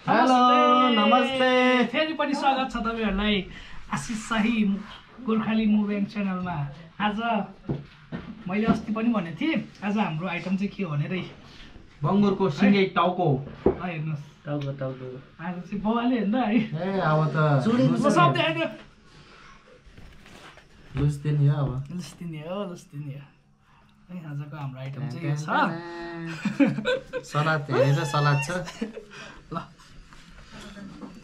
Hello नमस्ते फेरि पनि स्वागत छ तपाईहरुलाई आशिष शाही गोर्खाली मुभिङ च्यानलमा। आज मैले अस्ति पनि भनेको थिएँ, आज हाम्रो आइटम चाहिँ के हो भनेरै बङ्गुरको सिङ्गै टाउको हेर्नुस्। टाउको टाउको आज चाहिँ बवाले हेर्नु है। ए अब त सब देखाइदियो। लुस्दिनी हो अब लुस्दिनी हो है। आजको हाम्रो आइटम चाहिँ यो छ। सलाद हेरेर सलाद छ। ल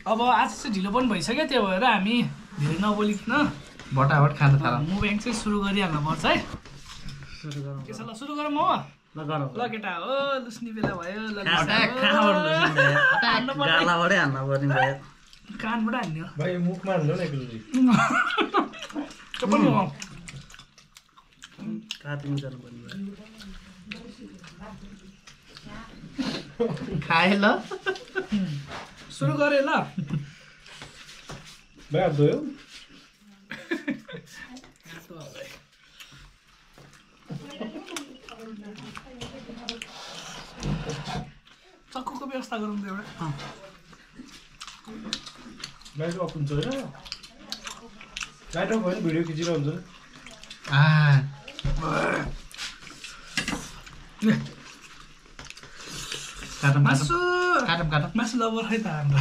अब आज चाहिँ ढिलो पनि भइसक्यो, त्यो भएर हामी धेरै नबोलिकन बटाबट खान थालौँ। मुभिङ चाहिँ सुरु गरिहाल्नु पर्छ है। के छ ल सुरु गरौँ हो। ल केटा हो लुस्ने बेला भयो। ल गालाबाटै हान्न पर्ने भयो। कानबाट हान्ने हो भाइ मुखमा हाल्नु न एकचोटि त्यो पनि हो। काटिङ गर्नुपर्ने भयो। खाए ल सुरु गरे ल। भाइ हात धोयो चक्कुको व्यवस्था गरौँ त एउटा। लाइट अफ हुन्छ होइन लाइट अफ भयो भने भिडियो खिचिरहेको हुन्छ काटौँ मासु काटौँ मासु लबर खै त हाम्रो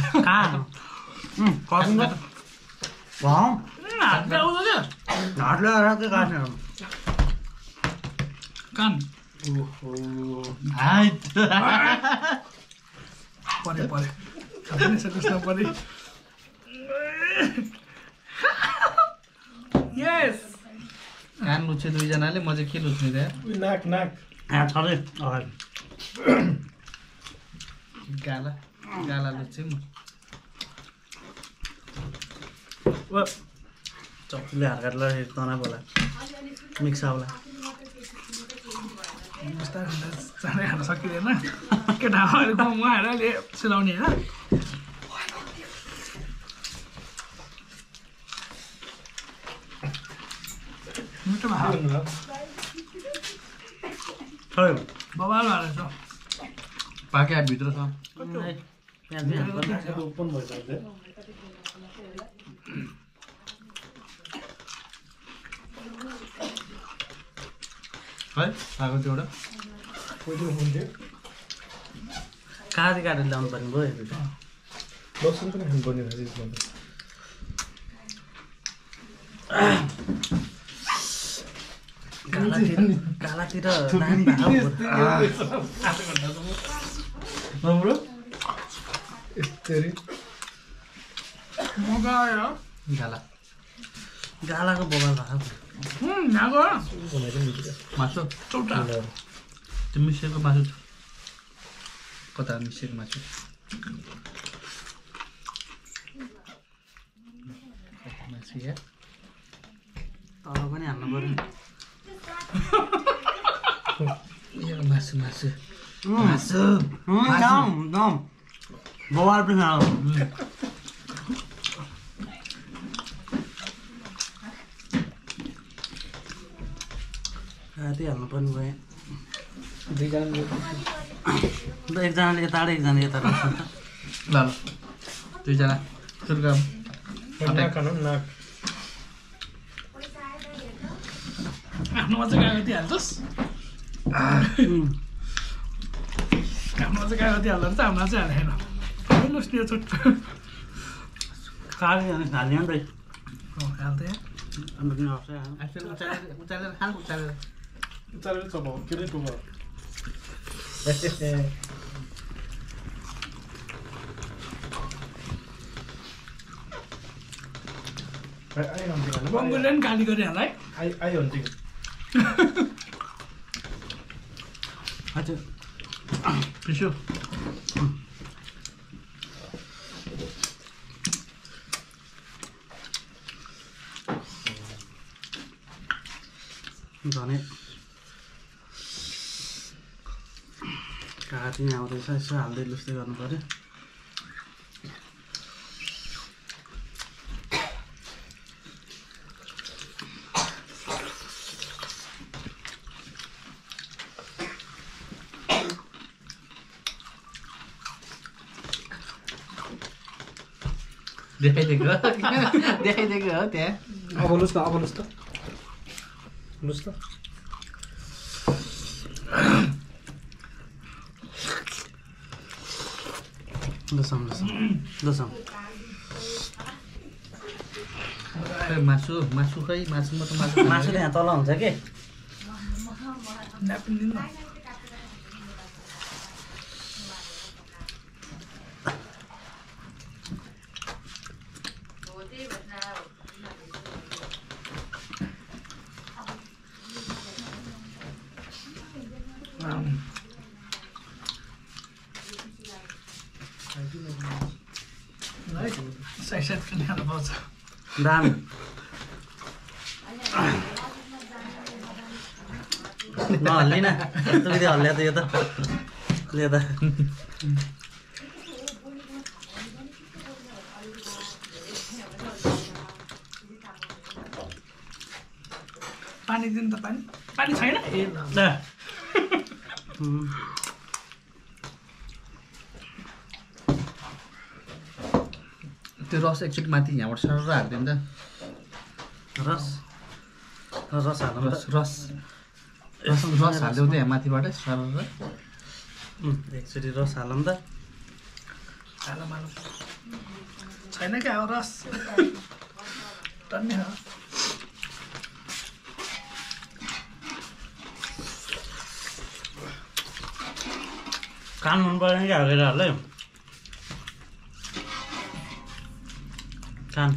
हातले आउँदैन कान परे नपरे। यस कान लुच्छे दुईजनाले, म चाहिँ के लुच्ने रे? नाक नाक गाला लुच्छे म। चक्कुले हार्काटलाई तना बोला मिक्स आउला चाँडै खान सकिँदैन केटाहरू गाउँमा आएर अहिले सिलाउने होइन। मिठो भयो बबाल भएर छ। पाके भित्र छ। ओपन भइसक्यो है पाएको त्यो एउटा काटेर ल्याउनु पर्ने भयो लसुन पनि खानुपर्ने रहेछ यसमा गालातिर नानी भएको राम्रो यस्तरी मजा आयो गालाको बगाल भएको यहाँको मासु चौटा त्यो मिसिएको मासु छ। कता मिसिएको मासु मासु या तर पनि हाल्नु पर्यो यो मासु मासु बवाल पनि राति हाल्नु पर्ने भयो। एकजनाले यता एकजना यता राख्छ ल दुईजना सुरु गरौँ। नाक खानु नाक आफ्नोमा चाहिँ कागती हाल्छस्। आफ्नोमा चाहिँ कागती हाल्दा चाहिँ हाम्रो चाहिँ हालेन लुस्ने छुट काली हाल्ने नि त हाल्दै उचालेर खानु उचालेर उचालेर चपाउ के रे टोका बङ्गुरले पनि गाली गरे हामीलाई। आई हन्टिङ हजुर पिस्यो झनै काटी नै आउँदैछ यसो हाल्दै लुस्दै गर्नु पर्यो। देखाइदिएको देखाइदिएको हो त्यहाँ अब लुस् त लुस् त मासु खै मासुमा त मासु मासु त यहाँ तल हुन्छ के न्यापिन दिनु न साइड पनि खानु पाउँछ दामी नहल्लिन यस्तो हल्ल्या त यो त ले त पानी दिनु त पानी छैन ए ल त्यो रस एकचोटि माथि यहाँबाट सरर हालिदियो नि त रस हालौँ रस रस रस रस हालिदियो त यहाँ माथिबाट सरर एकचोटि रस हालौँ त हालौँ छैन क्या अब रस टन्ने हो कान मन परेन क्या केटाहरूलाई कान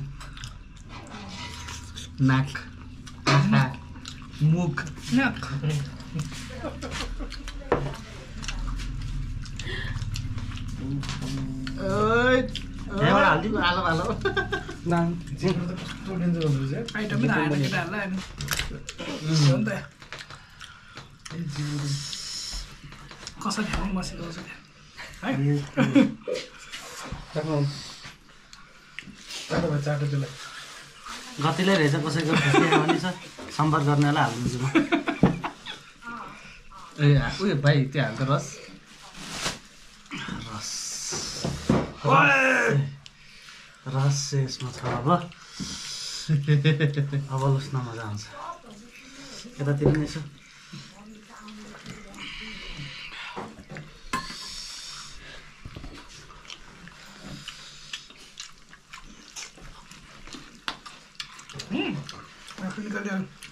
नाक आँखा मुख नाक यहाँबाट हालिदिनु हालो हालो नान जिब्रो त कस्तो डेन्जर हुँदो रहेछ आइटम पनि हालेर केटाहरूलाई हो नि त कसरी खानु मसिलो छ है चाटो त्यसलाई गतिलै रहेछ कसैको खुसी पनि छ सम्पर्क गर्नेलाई हालिदिन्छु म ए उयो भाइ त्यो हाल्छ रस रस यसमा छ अब लुस्न मजा आउँछ यतातिर नै छ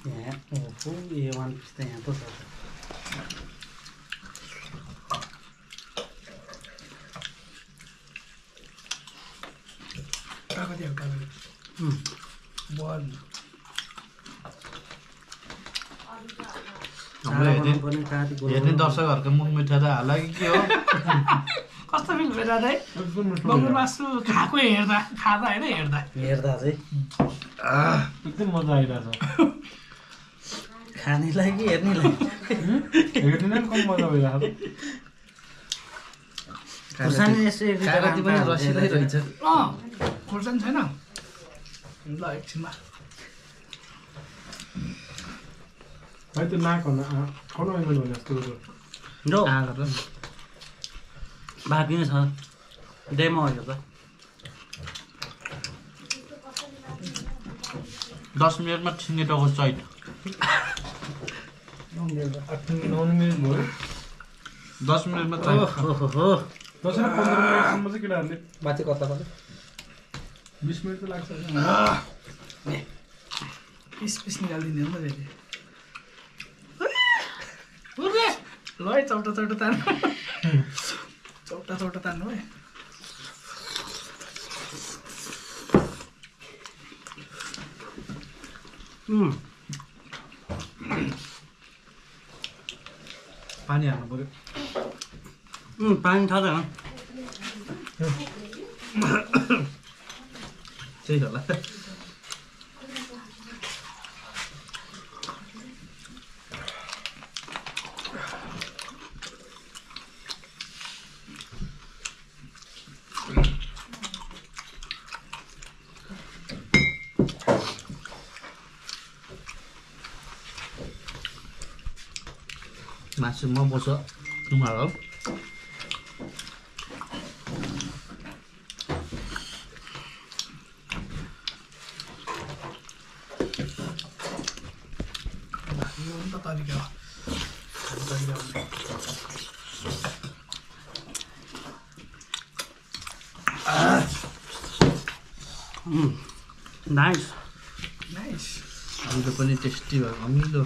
यहाँ ओहो A1 पिस त यहाँ पो छ हेर्ने दर्शकहरूको मुख मिठा त हाल कि के हो कस्तो फिल भइरहेको है बङ्गुर मासु खाएको खाँदा होइन हेर्दा चाहिँ एकदम मजा आइरहेछ खानेलाई कि हेर्नेलाई हेर्ने कम मजा भइरहेको कागती पनि रसिलै रहेछ खुर्सानी छैन ल एकछिनमा भाइ त्यो नाक खाउन मैले भने जस्तो जो आँगहरू बाँकी नै छ डेमो हो यो त 10 मिनटमा छिनेटोको चैट 9 मिनट भयो 10 मिनटमा चैट ओहो 10 र 15 मिनटसम्म चाहिँ केटाहरूले माथि कता कता 20 मिनट त लाग्छ पिस निकालिदिने हो नि त फेरि ल है चौटा तान्नु चौटा तान्नु है पानी हाल्नु पर्यो पानी छ त त्यही होला मासु म बोसो तुम्हारो तरिका हो खाने तरिका हो नाइस नाइस अमिलो पनि टेस्टी भयो अमिलो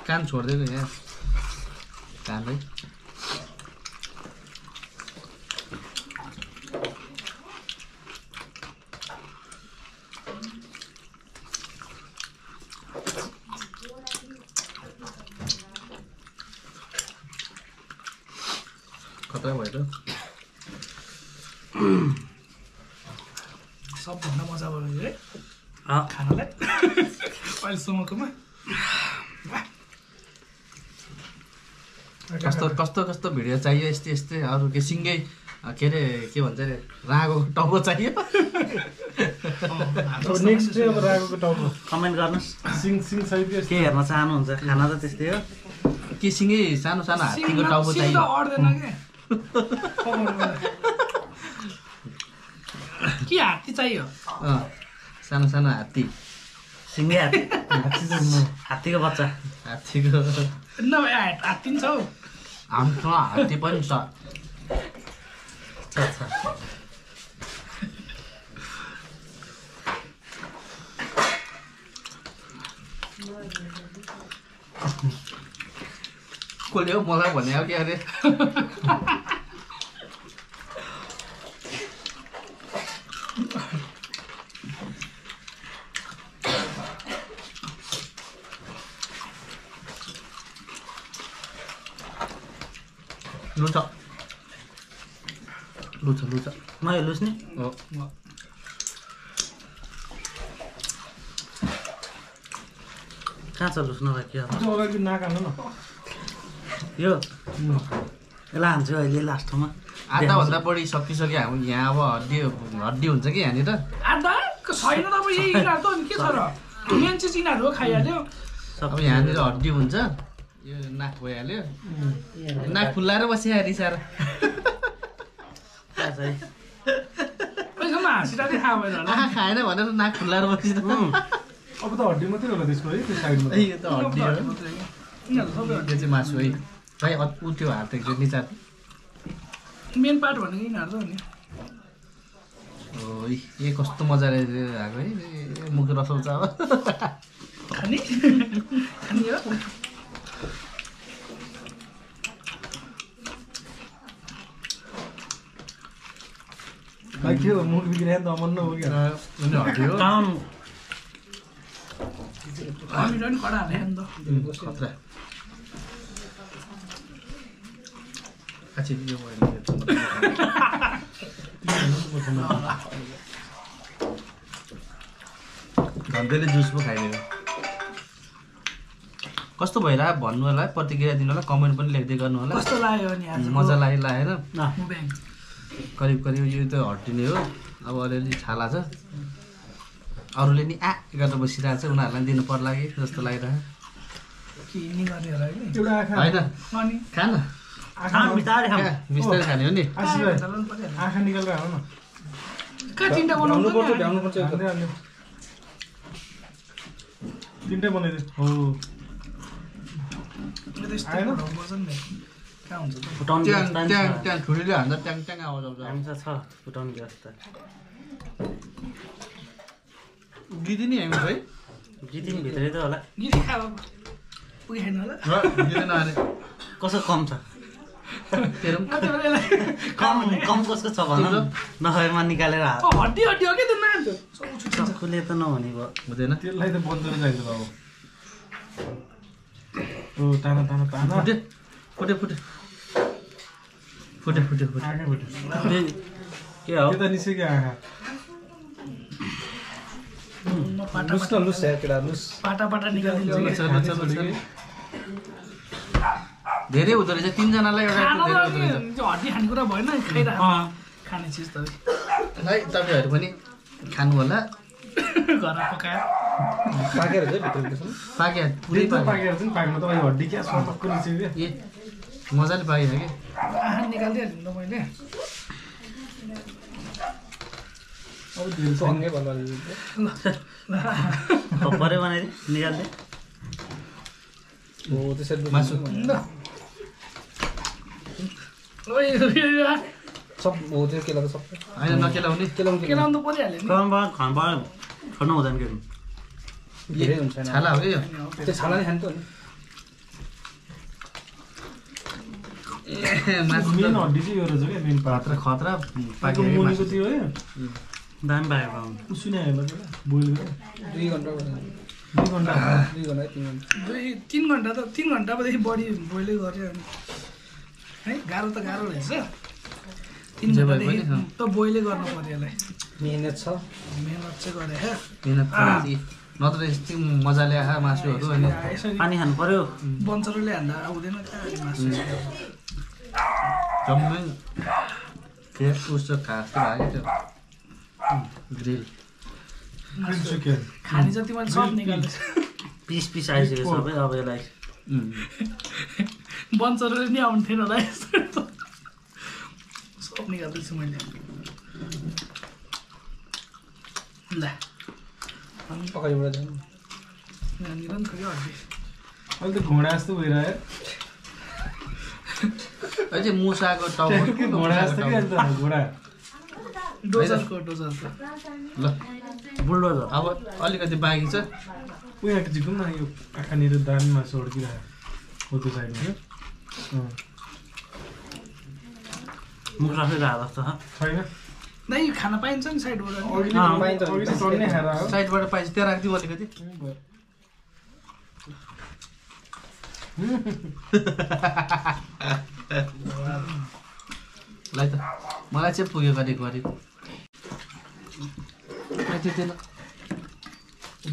कान छोडिदिएको यहाँ कान है खतरा भयो त सबभन्दा मजा भयो है अँ खानालाई अहिलेसम्मकोमा कस्तो कस्तो कस्तो भिडियो चाहियो यस्तै यस्तै अरू के सिङ्गै के अरे के भन्छ अरे रागो टाउको चाहियो नेक्स्ट चाहिँ अब रागोको टाउको कमेन्ट गर्नुहोस् सिङ सिङ सहित के हेर्न चाहनुहुन्छ खाना त त्यस्तै हो के सिङ्गै सानो सानो हात्तीको टाउको सिङ त चाहियो अड्दैन के हात्ती चाहियो सानो सानो हात्ती सिङ्गै हात्तीको बच्चा हात्तीको नभए हात्ती नि छ हौ हाम्रो हात्ती पनि छ अच्छा कसले हो मलाई भने हो कि अरे लुछ लुछ लुछ म यो लुस् नि हो कहाँ छ लुस् नभए के अब अगाडि नाकाल्नु न यो यसलाई हान्छु अहिले लास्टमा आधाभन्दा बढी सकिसक्यो हाम्रो यहाँ अब हड्डी हड्डी हुन्छ कि यहाँनिर आधा छैन त अब यही यिनीहरू त अनि के छ र मेन चिज यिनीहरू हो खाइहाल्यो अब यहाँनिर हड्डी हुन्छ यो नाक भइहाल्यो नाक फुल्लाएर बसिहाल्यो रिसाएर अहिलेसम्म हाँसिरहेको थाहा भएन होला आँखा खाएन भनेर नाक फुल्लाएर बसिन्छ अब त हड्डी मात्रै होला त्यसको है त्यो साइडमा यो त हड्डी हो यिनीहरू सबै यो चाहिँ मासु है भाइ ऊ त्यो हात त्यो निचार मेन पार्ट भनेको यिनीहरू त हो नि ओ ए कस्तो मजाले आएको है मुख रसाउँछ अब खाने खाने हो भाइ के हो मुख बिग्रियो नि त अमन्न हो क्या अनि हड्डी हो अमिलो नि कडा हाले नि त खतरा आछि यो मैले धन्दैले जुस पो खाइदियो कस्तो भइरहेको भन्नु होला प्रतिक्रिया दिनु होला कमेन्ट पनि लेख्दै गर्नु होला कस्तो लाग्यो नि आज मजा लाग्यो लागेन मुभ्याङ करिब करिब यो त हड्डी नै हो अब अलिअलि छाला छ अरूले नि गरेर बसिरहेको छ उनीहरूलाई दिनु पर्ला कि जस्तो लागिरहेको के नि गर्ने होला कि एउटा आँखा होइन अनि खान बिस्तारै खाऊ बिस्तारै खाने हो नि आशिष भाइ चलाउनु पर्यो आँखा निकालेर हाल्नु न कहाँ तिनवटा बनाउनु पर्छ भ्याउनुपर्छ तिनटै बनाइदियो हो आएन? कहाँ हुन्छ त फुटाउने त्यहाँ व्यवस्था नि त्यहाँ छ त्यहाँ ठुलीले हान्दा ट्याङ ट्याङ आवाज आउँछ हामीसँग छ फुटाउने व्यवस्था दिदी नि हामी है जितिङ भित्रै त होला गिरी खा पुगेन होला दिँदैन अरे कसो कम छ तेरो पनि कति बेला कम कम कसको छ भन न नभएमा निकालेर हात हड्डी हड्डी हो क्या त्यो नाच चक्कुले त नहुने भयो हुँदैन त्यसलाई त बन्द चाहिन्छ बाबु ओ ताना ताना ताना फुटे फुटे फुटे फुटे फुटे फुटे आँखा भेट्यो के हो यता निस्क्यो आँखा लुस न लुस यार केटा लुस पाटा पाटा निकालिदिन्छ चलो, कि चलो, चलो, चलो। धेरै हुँदो रहेछ तिनजनालाई एउटा खाना धेरै त हुँदो रहेछ त्यो हड्डी खानेकुरा भएन खाइरह खाने चिज त है तपाईँहरू पनि खानु होला घरमा पकाएर पाकेर चाहिँ भित्र त्यसमा पाक्या पुरै पुरै पाक्यो पाकेर चाहिँ पाक्नु तपाईँ हड्डी क्या सर्पक्क निस्क्यो क्या ए मजाले पाकेछ कि आहा निकालिदिइहाल्नु त मैले अब धेरै सँगै बल्ल खबरै बनाइदिए निकाल्दे हो त्यसरी मासु सब हो त्यो केलाको सबै होइन नकेलाउने केलाउनु केलाउनु त परिहाल्यो नि खानु छोड्नु हुँदैन के धेरै हुन्छ नि छाला हो कि यो त्यो छाला नै खानु त नि मासु मेन हड्डी चाहिँ यो रहेछ क्या मेन पात खतरा खतरा पाकेको पाकेको मुनिको मासु त्यो है दामी पाएको सुने हेर्नु बोइल गरेर 2 घन्टा 2 घन्टा 3 घन्टा 3 घन्टादेखि बढी बोइलै गऱ्यो अनि है गाह्रो त गाह्रो रहेछ 3 जे भए घन्टादेखि पनि, त बोइलै गर्नु पर्यो यसलाई मेहनत छ मेहनत चाहिँ गरे है मिहिनेत गर्दै। नत्र यस्तै मजाले आहा मासुहरू अनि यसरी पानी खानु पर्यो बन्चरोले हान्दा आउँदैन कहाँ मासु जम्मै के उसो घाँस त भयो त्यो ग्रिल चिकन खाने जति मैले सब निकाल्दैछ पिस पिस आइसक्यो सबै अब यसलाई बन्चरोले नि आउँथेन होला यस्तो सब निकाल्दैछु मैले ल पकाइबाट जानु यहाँनिर नि खोइ हड्डी अहिले त घोडा जस्तो भइरह्यो अझै मुसाको टाउको घोडा जस्तो कि अन्त घोडा डोजरको ल बुलडोजर अब अलिकति बाँकी छ उयोको जिक्नु न यो आँखानिर दानमा सड्किरहेको हो त्यो साइडमा मुख राखेर हाल जस्तो छ छैन नै खाना पाइन्छ नि साइडबाट अघि त चढ्ने खाएर हो साइडबाट पाइन्छ त्यहाँ राखिदिउँ अलिकति लाई त मलाई चाहिँ पुग्यो गरेको गरेको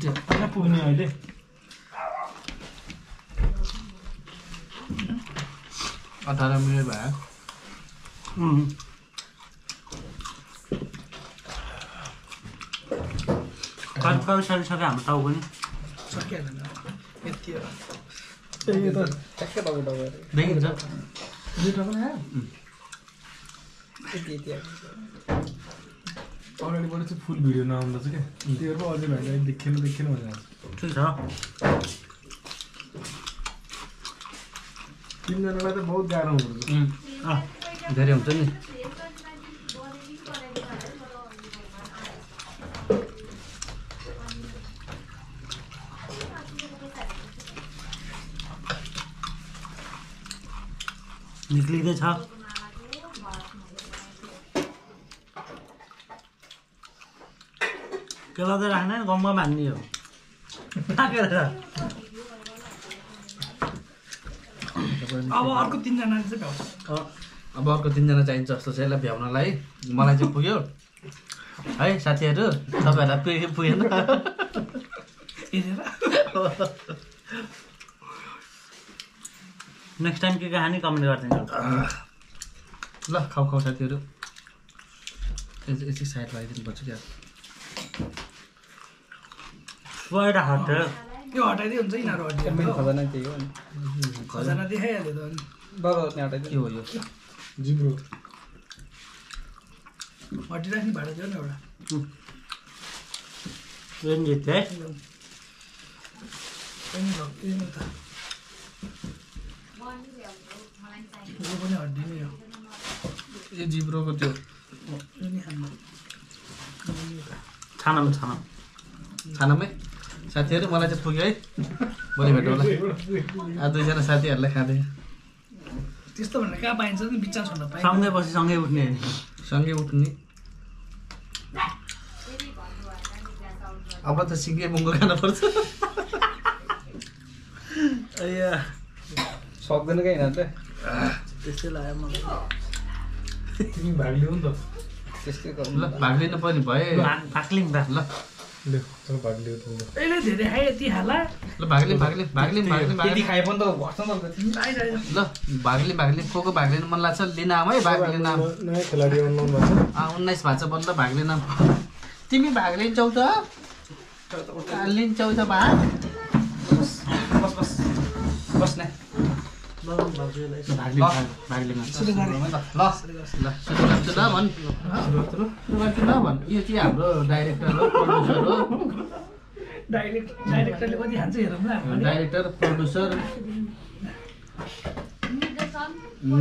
त्यो कहाँ पुग्ने अहिले 18 मिनट भयो कति सकिसक्यो हाम्रो टाउ पनि सकिहाल्दैन यति हो यो त ठ्याक्कै टाउको देखिन्छ अगाडिबाट चाहिँ फुल भिडियो नआउँदा चाहिँ क्या त्यो पो अझै भाइलाई देखेन भनेर ठिक छ तिनजनालाई त बहुत गाह्रो हुँदो रहेछ धेरै हुन्छ नि निक्लिँदैछ केला त राख्ने गाउँमा भान्ने हो राखेर अब अर्को 3 जना चाहिँ भ्याउँछ अब अर्को 3 जना चाहिन्छ जस्तो छ यसलाई भ्याउनलाई मलाई चाहिँ पुग्यो है साथीहरू तपाईँहरूलाई पुगेन हेरेर नेक्स्ट टाइम के खाने कमेन्ट गरिदिनु ल खाऊ साथीहरू यसै साइड लगाइदिनु पर्छ क्या गएर हट्यो यो हटाइदियो हुन्छ यिनीहरू मेन हड्डी खजाना त्यही हो नि खजाना देखाइहाल्यो त अनि बाबा त्यहाँ के हटाइदियो हो यो जिब्रो हड्डी राख्ने भाडा दियो नि एउटा जित्यो है पनि भक्ति त यो पनि हड्डी नै हो यो जिब्रोको त्यो यो नि खानु छानम खानामै साथीहरू मलाई चाहिँ पुग्यो है भोलि भेट होला 2जना साथीहरूलाई खाँदै त्यस्तो भनेर कहाँ पाइन्छ नि बिच्चा छोड्न पाइन्छ सँगै बसी सँगै उठ्ने सँगै उठ्ने अब त सिङ्गे बुङ्गो खानुपर्छ सक्दैन क्या यिनीहरू त त्यस्तै लाग्यो मलाई तिमी भाग लिऊ नि त त्यस्तै गर्नु ल भाग लिनु पनि भए भाक्लिङ भाग ल ले चल भाग लिऊ तिमीले अहिले धेरै खायो यति हाला ल भागले त्यति खाए पनि त घट्छ नि त आइरहेको ल भागले को भाग लिनु मन लाग्छ लिन आऊ है भाग लिन आऊ नयाँ खेलाडी अनलाउन भएको 19 भएको छ बल्ल भाग लिन आऊ तिमी भाग लिन्छौ त लिन्छौ त भाग छ बस न भाग लिन्छ सुरु गरे ल सुरु गर्छु ल भन् भन् यो चाहिँ हाम्रो डाइरेक्टर हो प्रड्युसर हो डाइरेक्टरले कति खान्छ हेरौँ ल डाइरेक्टर प्रड्युसर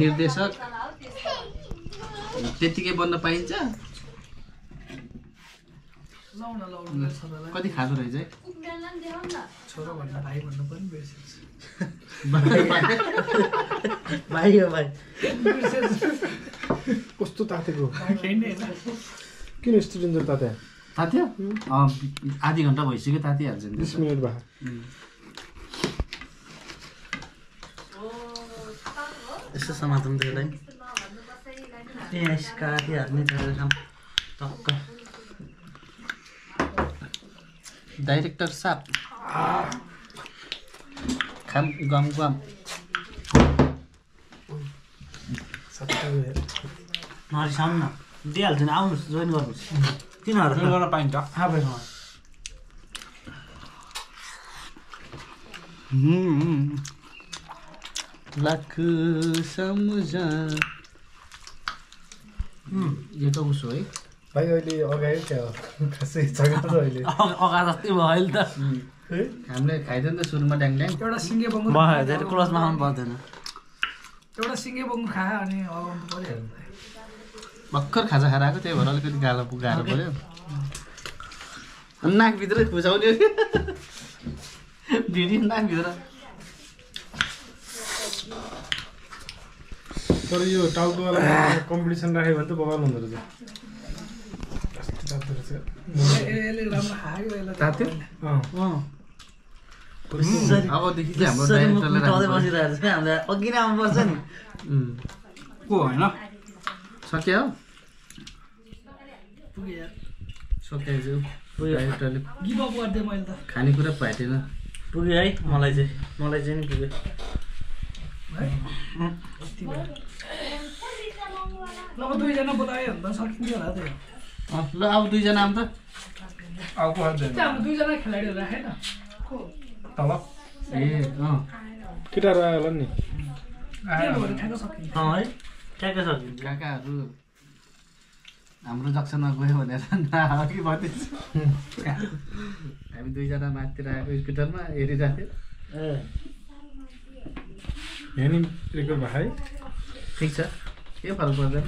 निर्देशक त्यतिकै बन्न पाइन्छ लाउन छोरालाई कति खाँदो रहेछ है छोरा भन्दा भाइ भन्नु पनि बिर्सेछ भाइ हो भाइ कस्तो तातेको होइन किन यस्तो डेन्जर ताते तात्यो आधी घन्टा भइसक्यो तातिहाल्छ नि 20 मिनट भयो यसो समाधान त्यसलाई यसका हाल्ने काम टक्क डाइरेक्टर साहब खाम गम गम नरिसाउनु न दिइहाल्छु नि आउनुहोस् जोइन गर्नुहोस् तिनीहरू गर्न पाइन्छ आफैसँग लाख सम्झा यो त उसो है भाइ अहिले अगाडि क्या हो खासै जग्गा छ अहिले अगा जस्तै भयो अहिले त हामीले खाइदियो नि त सुरुमा ड्याङ एउटा सिङ्गे बङ्गु धेरै क्लोजमा आउनु पर्दैन एउटा सिङ्गे बङ्गु खायो अनि अगाउनु पऱ्यो भर्खर खाजा खाएर आएको त्यही भएर अलिकति गाह्रो पऱ्यो नाकभित्र खुजाउने भिडियो नाकभित्र तर यो टाउकोवाला कम्पिटिसन राख्यो भने त बगाल हुँदो रहेछ यसले राम्रो खायो यसलाई तात्यो अबदेखि चाहिँ हाम्रो बसिरहेको डाइरेक्टरले छ हामीलाई अघि नै आउनुपर्छ नि को होइन सक्यो पुग्यो सक्यो डाइरेक्टरले गिभ अप गरिदिएँ मैले त खानेकुरा पाइटेन पुग्यो है मलाई चाहिँ नि पुग्यो ल दुईजना बोलायो भने त सकिन्थ्यो होला त्यो ल अब दुईजना आउँ त आउको हाम्रो दुईजना खेलाडीहरू राखेँ न तल ए केटाहरू आयो होला नि ठ्याक्क सकिन्छ है ट्याक्कै सकिन्छ काकाहरू हाम्रो जक्सनमा गयो भनेर अघि भन्दैछ हामी दुईजना माथितिर आएको स्कुटरमा हेरिरहेको थियो ए यहाँ नि रेकर्ड भयो है ठिक छ के फरक पर्दैन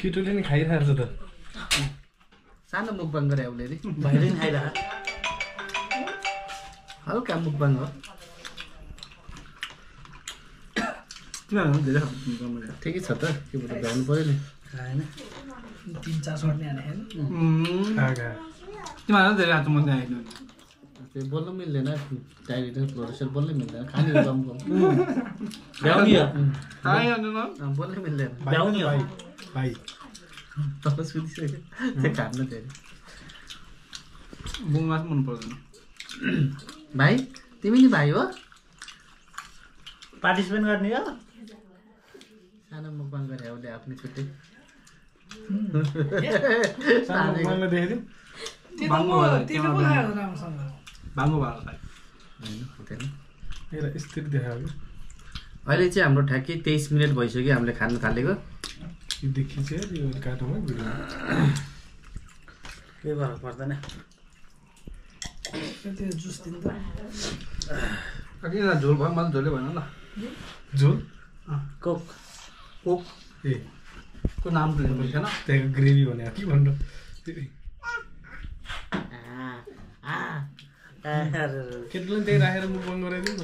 केटोले नि खाइरहेको छ त सानो मुखबाङ गरे उसले नि भाइले नि खाइरहेको हल्का मुखबाङ हो ठिकै छ त के भन्नु भ्याउनु पऱ्यो नि खाएन 3-4 सर्ने हाने तिमीहरू धेरै हात मन आएन त्यो बोल्न मिल्दैन डाइरेक्टर प्रोड्युसर बोल्नै मिल्दैन खाने कम कम भ्याउनी हो बोल्नै मिल्दैन भ्याउनी हो भाइ तल सुतिसक्यो त्यो खानु धेरै बुङमा मन पर्दैन भाइ तिमी नि भाइ हो पार्टिसिपेट गर्ने हो सानो मुखबाङ गरे उसले आफ्नो छुट्टै सानो मलाई देखेको बाङ्गो भएको होइन हुँदैन एउटा स्थिर देखाएको अहिले चाहिँ हाम्रो ठ्याक्कै 23 मिनट भइसक्यो हामीले खान थालेको यो देखि चाहिँ यो काटोमा भिडियो केही फरक पर्दैन त्यो जुस दिनु त किन झोल भयो मलाई झोलै भएन ल झोल कोक कोक ए को नाम त लिनु थिएन त्यहाँको ग्रेभी भने के भन्नु केटोले त्यही राखेर म बन्द गराइदिउँ न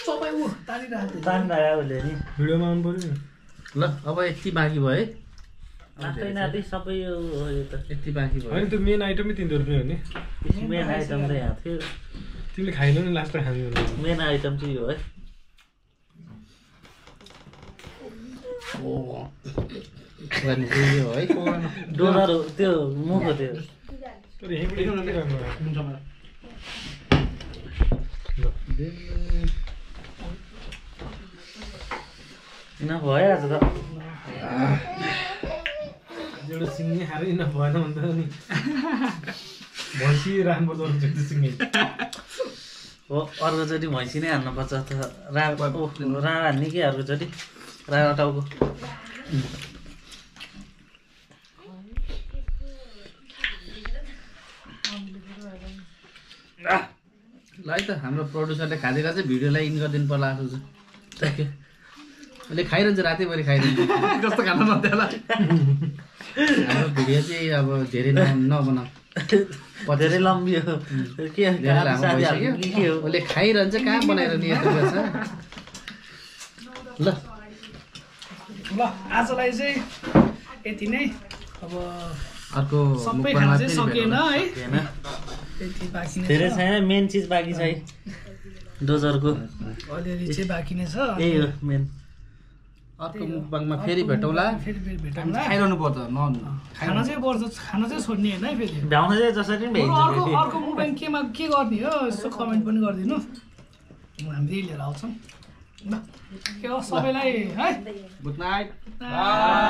सबै ऊ तानिरहेको थियो तानिरहेको नि भिडियोमा आउनु पऱ्यो नि ल अब यति बाँकी भयो है नाच्दै नाच्दै सबै यो त यति बाँकी भयो होइन त्यो मेन आइटमै तिनीहरू पनि हो नि मेन आइटम त यहाँ थियो तिमीले खाइनौ नि लास्टमा खानु मेन आइटम चाहिँ यो है गर्ने चाहिँ यो है डोनर त्यो मुख हो त्यो तर यहीँबाट राम्रो किन भइहाल्छ त एउटा सिङ्गे खाएर यिन भएन भने त नि भैँसी राख्नुपर्छ त्यो सिङ्गे हो अर्कोचोटि भैँसी नै हान्नुपर्छ त राँडा हान्ने कि अर्कोचोटि राँडा टाउको ल है त हाम्रो प्रड्युसरले खाँदै खाँदै भिडियोलाई इन गरिदिनु पर्ला जस्तो छ अहिले खाइरहन्छ रातैभरि खाइरहन्छ कस्तो खानु मन होला हाम्रो भिडियो चाहिँ अब धेरै नबनाऊ धेरै लम्बियो के धेरै लामो भइसक्यो के हो उसले खाइरहन्छ कहाँ बनाएर नि यस्तो गर्छ ल ल आजलाई चाहिँ यति नै अब अर्को सबै मुखमा खाना चाहिँ सकिएन है हैन यति बाँकी नै धेरै छ छैन मेन चिज बाँकी छ है डोजरको अलिअलि चाहिँ बाँकी नै छ यही हो मेन अर्को मुखबाङमा फेरि भेटौँला फेरि भेटौँला खाइरहनु पर्छ खाना चाहिँ पर्छ खाना चाहिँ छोड्ने होइन है फेरि भ्याउन चाहिँ जसरी पनि बरु भ्याइन्छ फेरि अर्को मुभमेन्ट के गर्ने हो यसो कमेन्ट पनि गरिदिनु हामी यही लिएर आउँछौँ ल के हो सबैलाई है गुड नाइट बाई।